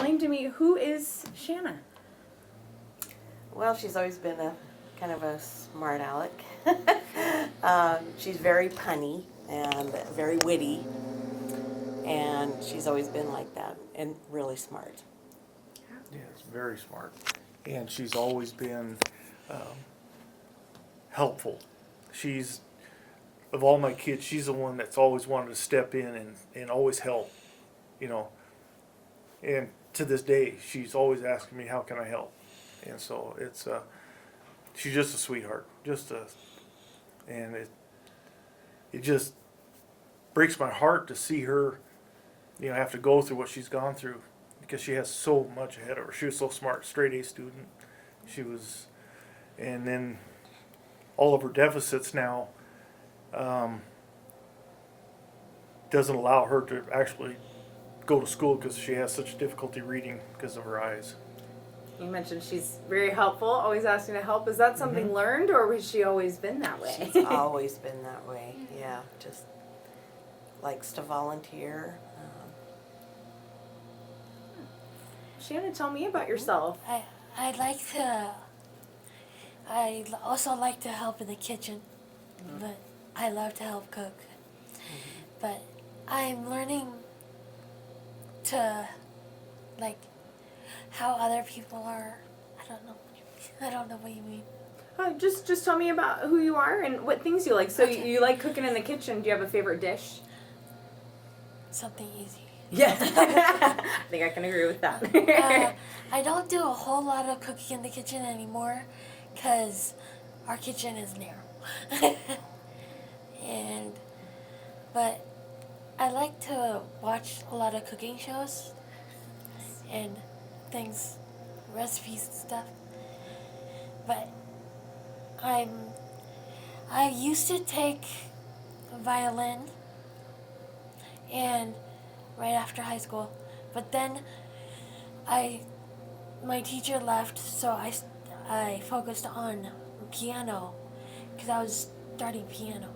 explain to me, who is Shanna? Well, she's always been a kind of a smart aleck. She's very punny and very witty, and she's always been like that and really smart. Yes, very smart. And she's always been helpful. She's, of all my kids, she's the one that's always wanted to step in and always help, you know. And to this day, she's always asking me, how can I help? And so it's, she's just a sweetheart. And it just breaks my heart to see her, you know, have to go through what she's gone through, because she has so much ahead of her. She was so smart, straight A student. She was, and then all of her deficits now doesn't allow her to actually go to school because she has such difficulty reading because of her eyes. You mentioned she's very helpful, always asking to help. Is that something learned, or has she always been that way? She's always been that way, yeah. Just likes to volunteer. Shanna, tell me about yourself. I also like to help in the kitchen, but I love to help cook. But I'm learning to, like, how other people are. I don't know what you mean. Just tell me about who you are and what things you like. So Okay. you like cooking in the kitchen. Do you have a favorite dish? Something easy. Yeah. I think I can agree with that. I don't do a whole lot of cooking in the kitchen anymore because our kitchen is narrow. But I like to watch a lot of cooking shows and things, recipes and stuff. But I used to take violin and right after high school, but then my teacher left, so I focused on piano because I was starting piano.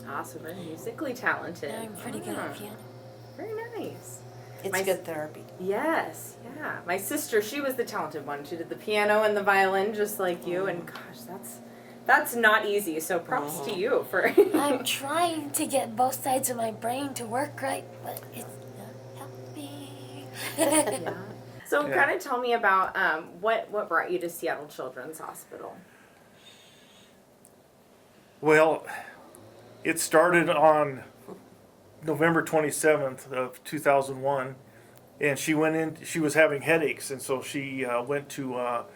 Awesome, and musically talented. And I'm pretty good at piano. Very nice. It's good therapy. Yes, yeah. My sister, she was the talented one. She did the piano and the violin just like you, and gosh, that's not easy, so props to you for... I'm trying to get both sides of my brain to work right, but it's not helping. Yeah. So kind of tell me about what brought you to Seattle Children's Hospital. Well, it started on November 27th of 2001, and she was having headaches, and so she went for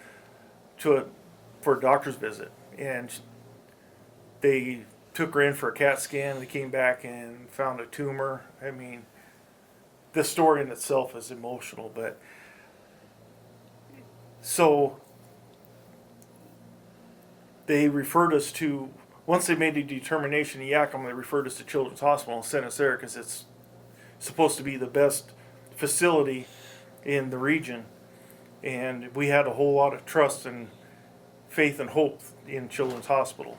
a doctor's visit, and they took her in for a CAT scan. They came back and found a tumor. I mean, the story in itself is emotional, but so they referred us to, once they made the determination in Yakima, they referred us to Children's Hospital and sent us there because it's supposed to be the best facility in the region. And we had a whole lot of trust and faith and hope in Children's Hospital.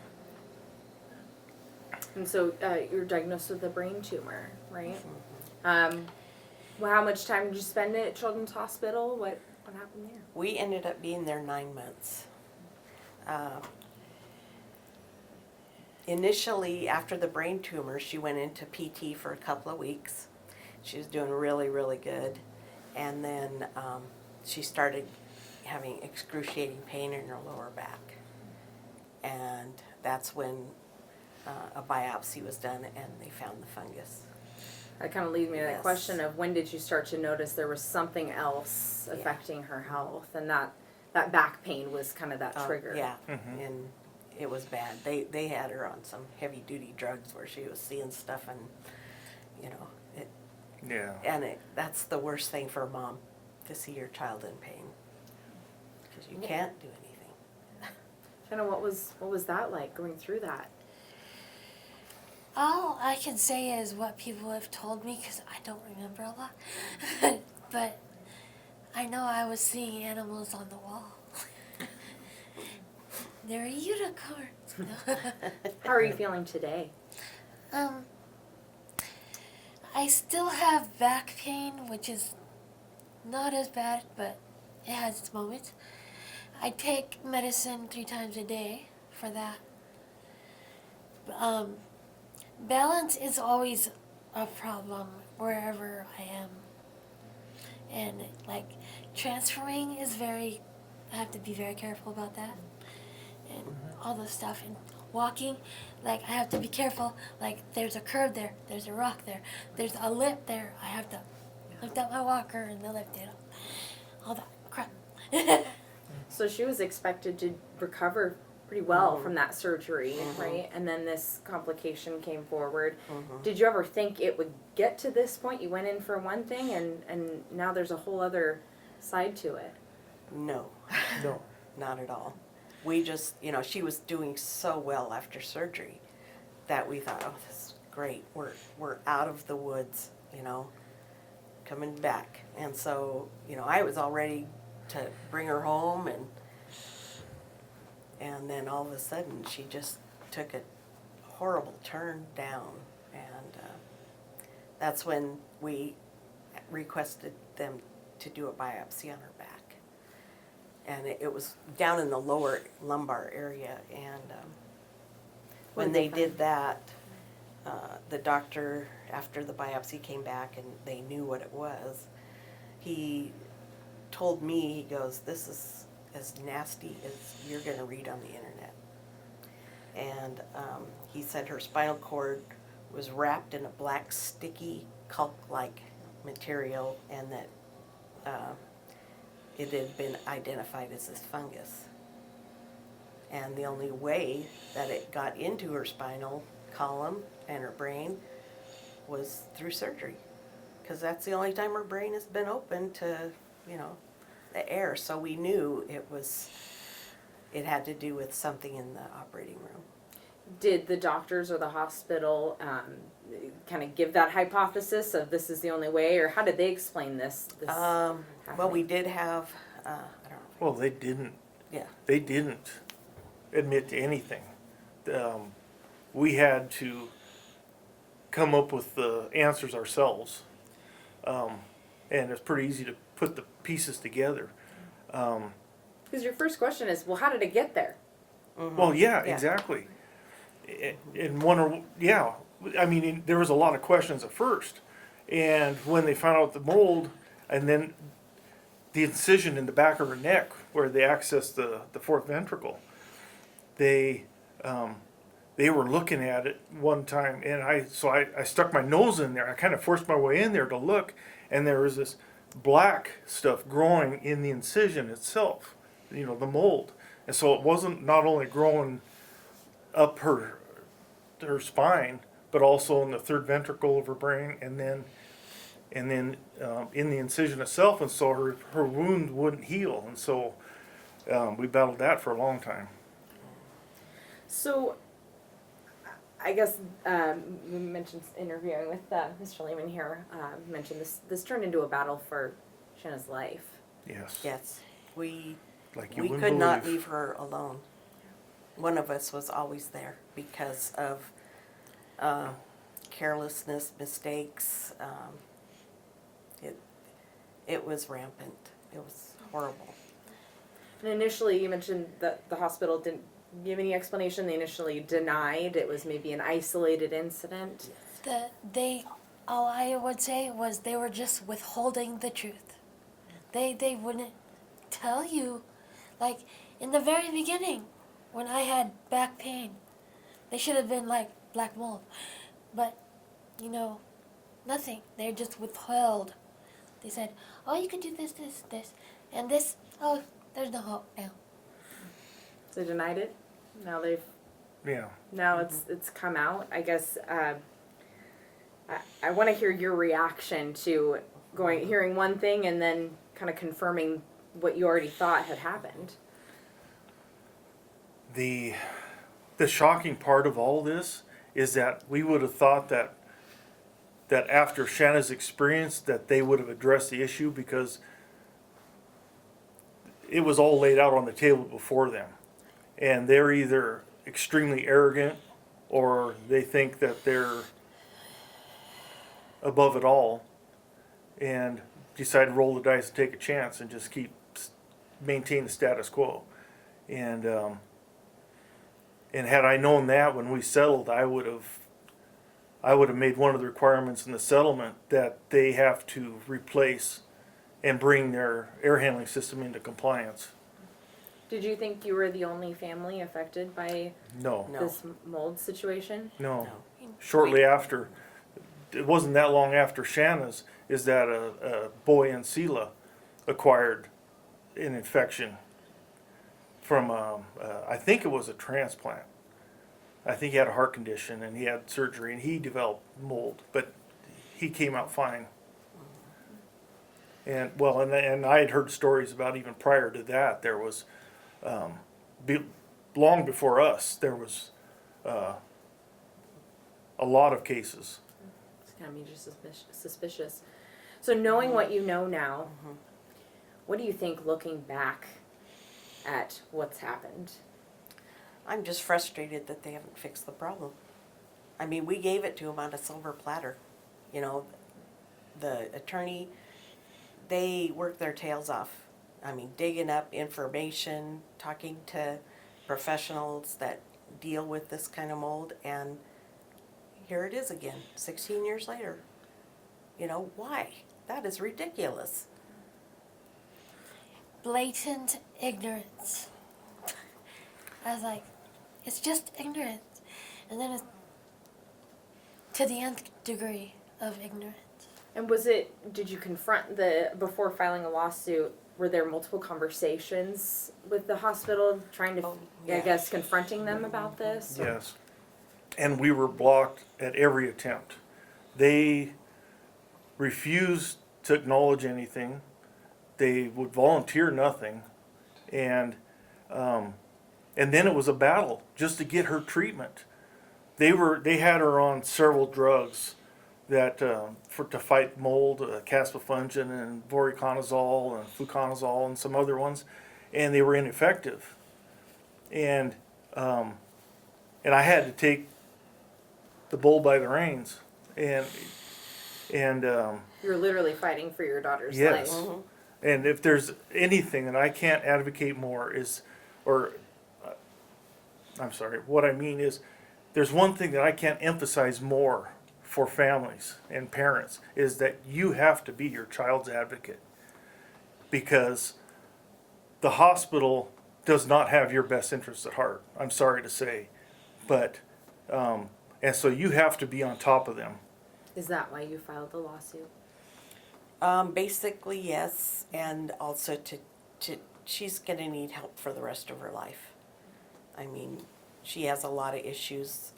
And so you're diagnosed with a brain tumor, right? Well, how much time did you spend at Children's Hospital? What happened there? We ended up being there 9 months. Initially, after the brain tumor, she went into PT for a couple of weeks. She was doing really, really good. And then she started having excruciating pain in her lower back. And that's when a biopsy was done and they found the fungus. That kind of leads me to that Yes. question of when did you start to notice there was something else affecting her health, and that back pain was kind of that trigger. Yeah, and it was bad. They had her on some heavy duty drugs where she was seeing stuff, and you know it. Yeah. And that's the worst thing for a mom, to see your child in pain, because you can't do anything. Shanna, what was that like going through that? All I can say is what people have told me because I don't remember a lot. But I know I was seeing animals on the wall. They're unicorns. How are you feeling today? I still have back pain, which is not as bad, but it has its moments. I take medicine 3 times a day for that. Balance is always a problem wherever I am. And like transferring is I have to be very careful about that. And all this stuff. And walking, like I have to be careful. Like there's a curve there, there's a rock there, there's a lip there. I have to lift up my walker and then lift it up. All that crap. So she was expected to recover pretty well from that surgery, right? And then this complication came forward. Did you ever think it would get to this point? You went in for one thing and now there's a whole other side to it. No, No. not at all. We just, she was doing so well after surgery that we thought, oh, this is great. We're out of the woods, coming back. And so, I was all ready to bring her home, and then all of a sudden she just took a horrible turn down, and that's when we requested them to do a biopsy on her back, and it was down in the lower lumbar area, and when they did that, the doctor, after the biopsy came back and they knew what it was, he told me, he goes, this is as nasty as you're going to read on the internet. And he said her spinal cord was wrapped in a black, sticky, caulk-like material, and that it had been identified as this fungus. And the only way that it got into her spinal column and her brain was through surgery, because that's the only time her brain has been open to, the air. So we knew it had to do with something in the operating room. Did the doctors or the hospital kind of give that hypothesis of this is the only way, or how did they explain this? Well, we did have, I don't know. Well, they didn't. Yeah. They didn't admit to anything. We had to come up with the answers ourselves, and it's pretty easy to put the pieces together. Because your first question is, well, how did it get there? Well, yeah, exactly. And I mean, there was a lot of questions at first, and when they found out the mold, and then the incision in the back of her neck where they access the fourth ventricle, they were looking at it one time, and I stuck my nose in there. I kind of forced my way in there to look, and there was this black stuff growing in the incision itself, the mold. And so it wasn't not only growing up her spine, but also in the third ventricle of her brain, and then in the incision itself. And so her wound wouldn't heal, and so we battled that for a long time. So, I guess we mentioned interviewing with Mr. Lehman here. Mentioned this turned into a battle for Shanna's life. Yes. Yes. We Like could not leave her alone. One of us was always there because of carelessness, mistakes. It was rampant. It was horrible. And initially, you mentioned that the hospital didn't give any explanation. They initially denied it was maybe an isolated incident. All I would say was they were just withholding the truth. They wouldn't tell you, like in the very beginning, when I had back pain, they should have been like black mold, but nothing. They just withheld. They said, "Oh, you can do this, and this. Oh, there's no hope now." So they denied it. Now they've. Yeah. Now it's come out. I guess I want to hear your reaction to hearing one thing and then kind of confirming what you already thought had happened. The shocking part of all this is that we would have thought that after Shanna's experience that they would have addressed the issue, because it was all laid out on the table before them. And they're either extremely arrogant or they think that they're above it all. And decided to roll the dice and take a chance and just maintain the status quo. And had I known that when we settled, I would have made one of the requirements in the settlement that they have to replace and bring their air handling system into compliance. Did you think you were the only family affected by No, No. this mold situation? no. No. Shortly after, it wasn't that long after Shanna's, is that a boy in Sela acquired an infection from, I think it was a transplant. I think he had a heart condition and he had surgery and he developed mold, but he came out fine. And well, and I had heard stories about even prior to that, there was, long before us, there was a lot of cases. It's kind of made you suspicious. So knowing what you know now, what do you think looking back at what's happened? I'm just frustrated that they haven't fixed the problem. I mean, we gave it to them on a silver platter. You know, the attorney, they worked their tails off. I mean, digging up information, talking to professionals that deal with this kind of mold, and here it is again, 16 years later. You know, why? That is ridiculous. Blatant ignorance. I was like, it's just ignorance. And then it's to the nth degree of ignorance. And did you confront before filing a lawsuit, were there multiple conversations with the hospital trying to, Oh, I yeah. guess, confronting them about this? Or- Yes. And we were blocked at every attempt. They refused to acknowledge anything. They would volunteer nothing. And then it was a battle just to get her treatment. They had her on several drugs that to fight mold, caspofungin and voriconazole and fluconazole and some other ones, and they were ineffective. And I had to take the bull by the reins, and You were literally fighting for your daughter's yes. life. And if there's anything that I can't advocate more I'm sorry, what I mean is, there's one thing that I can't emphasize more for families and parents, is that you have to be your child's advocate. Because the hospital does not have your best interests at heart, I'm sorry to say. But, and so you have to be on top of them. Is that why you filed the lawsuit? Basically, yes, and also she's gonna need help for the rest of her life. I mean, she has a lot of issues,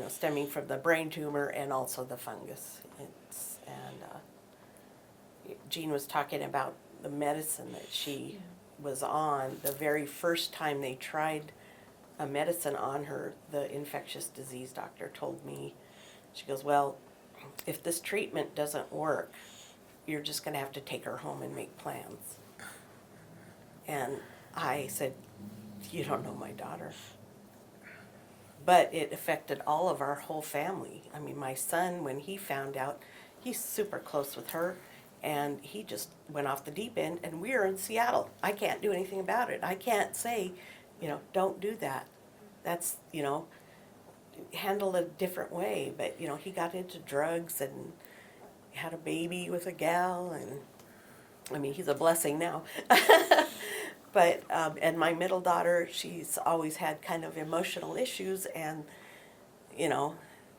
stemming from the brain tumor and also the fungus. Jean was talking about the medicine that she was on. The very first time they tried a medicine on her, the infectious disease doctor told me, she goes, well, if this treatment doesn't work, you're just going to have to take her home and make plans. And I said, you don't know my daughter. But it affected all of our whole family. I mean, my son, when he found out, he's super close with her, and he just went off the deep end, and we're in Seattle. I can't do anything about it. I can't say, don't do that. That's, handle it a different way. But, he got into drugs and had a baby with a gal, and I mean, he's a blessing now. But, and my middle daughter, she's always had kind of emotional issues, and,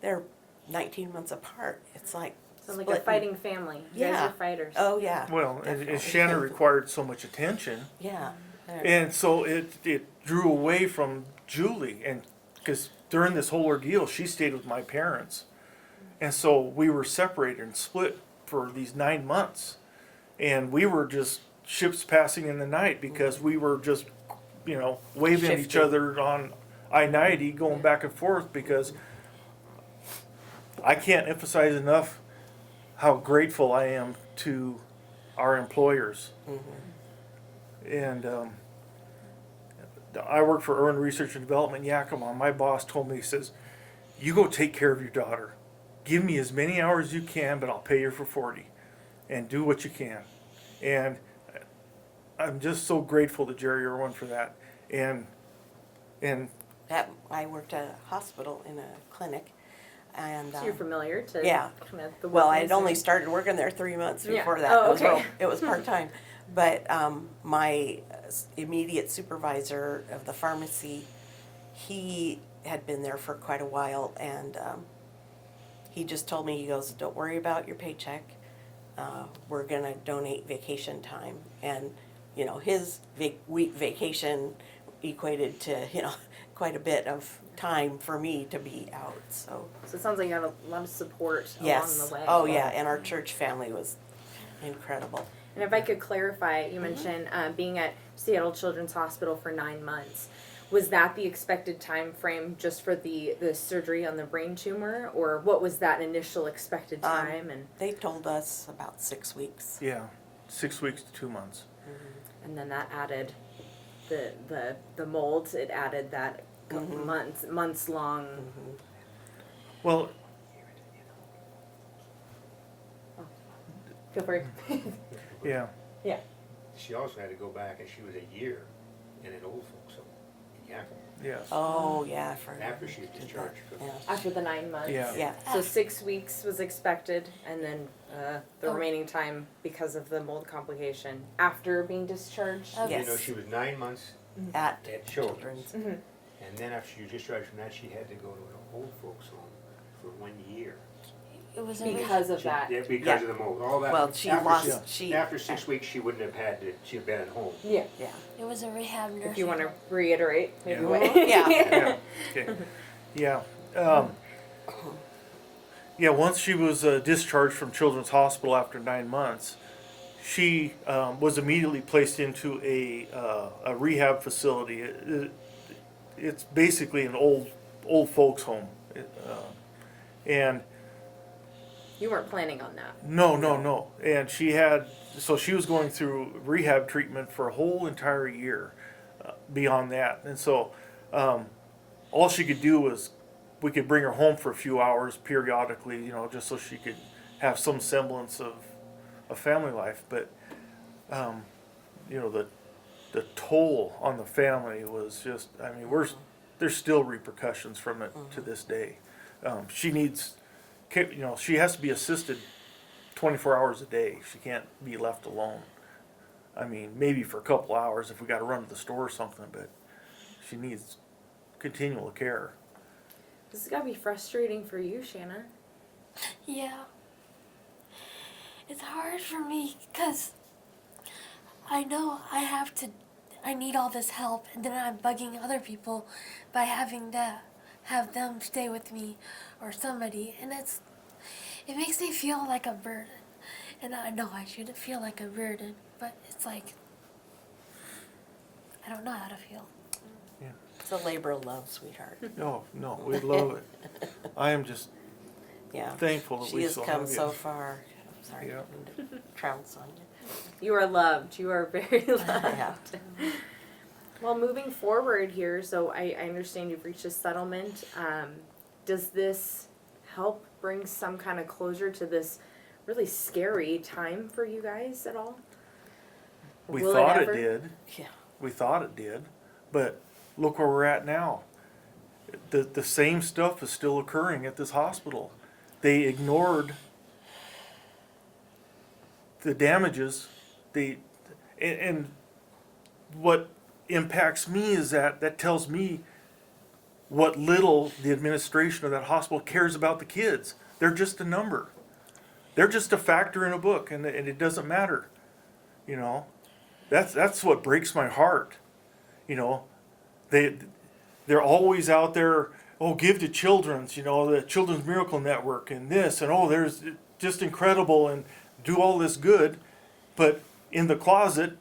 they're 19 months apart. It's like Sounds like a fighting family. You guys Yeah. are fighters. Oh, yeah. Well, and definitely. Shannon required so much attention. Yeah. And so it drew away from Julie, and because during this whole ordeal, she stayed with my parents, and so we were separated and split for these 9 months, and we were just ships passing in the night because we were just, waving at each Shifting. other on I-90, going back and forth, because I can't emphasize enough how grateful I am to our employers. And I work for Irwin Research and Development in Yakima. My boss told me, he says, you go take care of your daughter. Give me as many hours as you can, but I'll pay you for 40. and do what you can. And I'm just so grateful to Jerry Irwin for that. And That I worked at a hospital in a clinic, and So you're familiar to yeah. kind of the well, I workings had only and- started working there 3 months Yeah. before that. Oh, It was okay. it was part time, but my immediate supervisor of the pharmacy, he had been there for quite a while, and he just told me, he goes, "Don't worry about your paycheck. We're gonna donate vacation time," and you know his week vacation equated to quite a bit of time for me to be out. So So it sounds like you had a lot of support yes, along the way. oh yeah, and our church family was incredible. And if I could clarify, you mentioned being at Seattle Children's Hospital for 9 months. Was that the expected time frame just for the surgery on the brain tumor, or what was that initial expected time? They told us about 6 weeks. yeah, 6 weeks to 2 months. And then that added the mold. It added that months long. Well, Feel free. yeah, Yeah. She also had to go back, and she was a year in an old folks home in Yakima yes. Oh yeah, for after she was discharged from. yeah. After the 9 months. Yeah. Yeah. So 6 weeks was expected, and then the Oh. remaining time because of the mold complication after being discharged. Oh. Yes. You know, she was 9 months At at Children's, Mm-hmm. and then after she was discharged from that, she had to go to an old folks home for 1 year. It was Because of She- that. Yeah, because Yeah. of the mold, all that. Well, she after lost. Yeah. She After 6 weeks, she wouldn't have had to, she'd been at home. Yeah. Yeah. it was a rehab nurse. If you want to reiterate, maybe Yeah. what. Yeah. Yeah, okay, yeah. Yeah, once she was discharged from Children's Hospital after 9 months, she was immediately placed into a rehab facility. It's basically an old folks home, and You weren't planning on that. no. And she was going through rehab treatment for a whole entire year beyond that. And so all she could do was, we could bring her home for a few hours periodically, just so she could have some semblance of a family life. But, the toll on the family was just, there's still repercussions from it to this day. She needs, she has to be assisted 24 hours a day. She can't be left alone. Maybe for a couple hours if we got to run to the store or something, but she needs continual care. This has got to be frustrating for you, Shanna. Yeah. It's hard for me because I know I need all this help, and then I'm bugging other people by having to have them stay with me or somebody, and it makes me feel like a burden. And I know I shouldn't feel like a burden, but it's like I don't know how to feel. It's a labor of love, sweetheart. No, we love it. I am just Yeah. thankful that She we has still come have so you. far. I'm sorry, Yeah. I didn't mean to trounce on you. You are loved. You are very loved. Yeah. Well, moving forward here, so I understand you've reached a settlement. Does this help bring some kind of closure to this really scary time for you guys at all? We Will thought ever? it did. Yeah. We thought it did. But look where we're at now. The same stuff is still occurring at this hospital. They ignored the damages. And what impacts me is that tells me what little the administration of that hospital cares about the kids. They're just a number. They're just a factor in a book, and it doesn't matter. That's what breaks my heart. They're always out there. Oh, give to Children's. The Children's Miracle Network and this, and there's just incredible, and do all this good, but in the closet,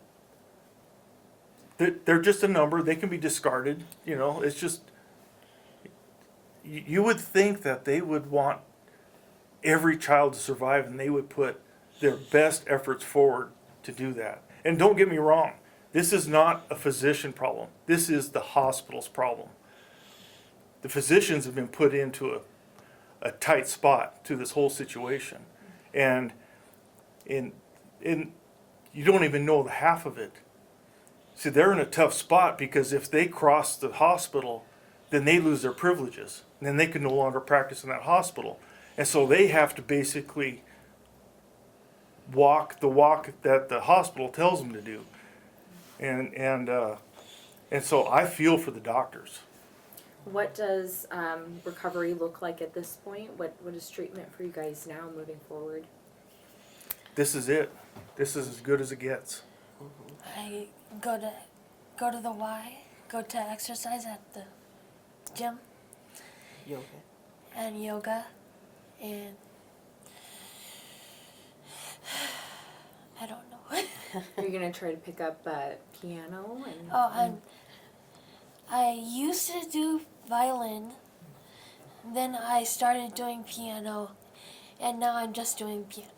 they're just a number. They can be discarded. It's just. You would think that they would want every child to survive, and they would put their best efforts forward to do that. And don't get me wrong, this is not a physician problem. This is the hospital's problem. The physicians have been put into a tight spot to this whole situation. And and you don't even know the half of it. See, they're in a tough spot because if they cross the hospital, then they lose their privileges. And then they can no longer practice in that hospital. And so they have to basically walk the walk that the hospital tells them to do. And so I feel for the doctors. What does recovery look like at this point? What is treatment for you guys now moving forward? This is it. This is as good as it gets. I go to the Y, go to exercise at the gym Yoga. and yoga, and I don't know. Are you gonna try to pick up piano and? I used to do violin, then I started doing piano, and now I'm just doing piano.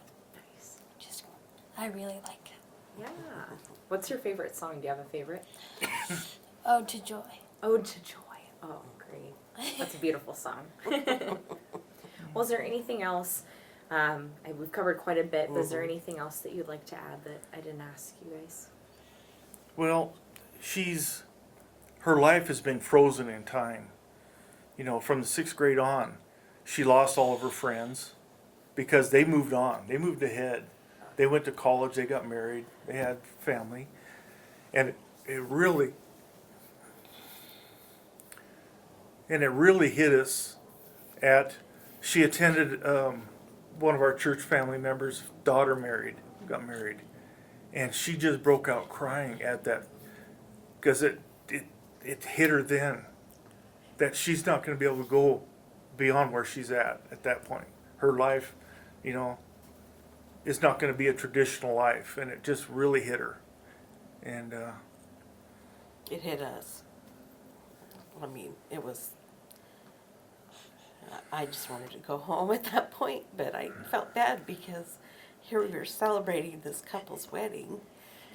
Nice. I really like it. Yeah. What's your favorite song? Do you have a favorite? Ode to Joy. Ode to Joy. Oh, great. That's a beautiful song. Well, is there anything else? We've covered quite a bit, but is there anything else that you'd like to add that I didn't ask you guys? Well, her life has been frozen in time. You know, from the 6th grade on, she lost all of her friends because they moved on. They moved ahead. They went to college, they got married, they had family. And it really hit us she attended one of our church family members' daughter got married. And she just broke out crying at that because it hit her then that she's not going to be able to go beyond where she's at that point. Her life, you know, is not going to be a traditional life, and it just really hit her. And It hit us. I mean, it was. I just wanted to go home at that point, but I felt bad because here we were celebrating this couple's wedding,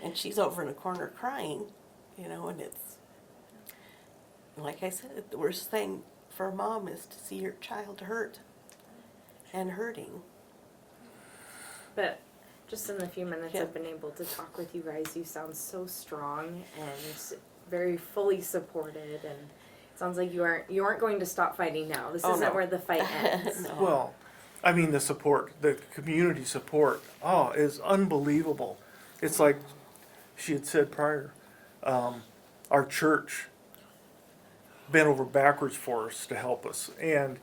and she's over in a corner crying, you know, and it's, like I said, the worst thing for a mom is to see your child hurt and hurting. But just in the few minutes Yeah. I've been able to talk with you guys, you sound so strong and very fully supported, and it sounds like you aren't going to stop fighting now. This Oh, isn't no. where the fight ends. No. well, I mean the community support, is unbelievable. It's like she had said prior, our church bent over backwards for us to help us, and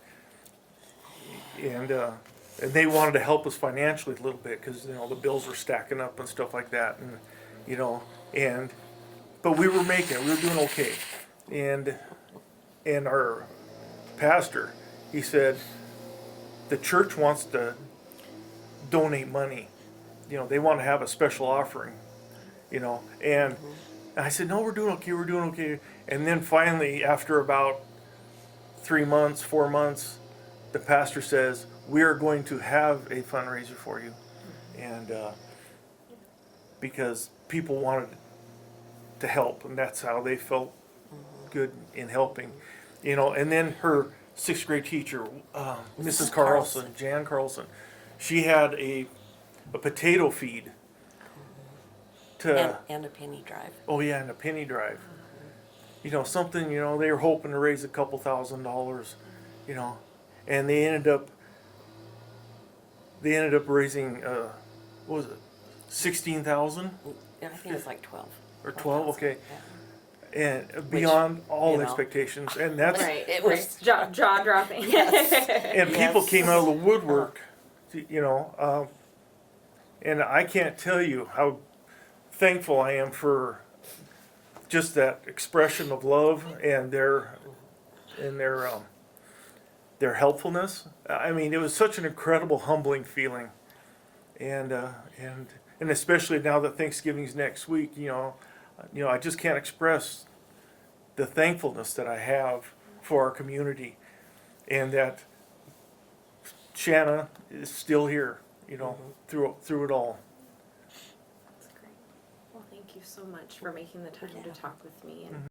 they wanted to help us financially a little bit because you know the bills were stacking up and stuff like that, and you know, but we were making it, we were doing okay, and our pastor, he said, the church wants to donate money, you know, they want to have a special offering, you know, and I said, no, we're doing okay, and then finally after about 3 months, 4 months, the pastor says, we are going to have a fundraiser for you. And because people wanted to help, and that's how they felt good in helping. You know, and then her 6th grade teacher, Mrs. Carlson, Jan Carlson, she had a potato feed to And a penny drive. oh yeah, and a penny drive. You know, something, you know, they were hoping to raise a couple $1,000s, you know, and they ended up raising what was it, 16,000 I think it's like 12. or 12? Okay, Yeah. and beyond all you know. expectations, and that's Right, It right. was- Jaw dropping. and people Yes. came out of the woodwork, you know, and I can't tell you how thankful I am for just that expression of love and their helpfulness. I mean, it was such an incredible, humbling feeling, and especially now that Thanksgiving's next week, you know, I just can't express the thankfulness that I have for our community, and that Shanna is still here, you know, through it all. That's great. Well, thank you so much for making the time to talk with me. And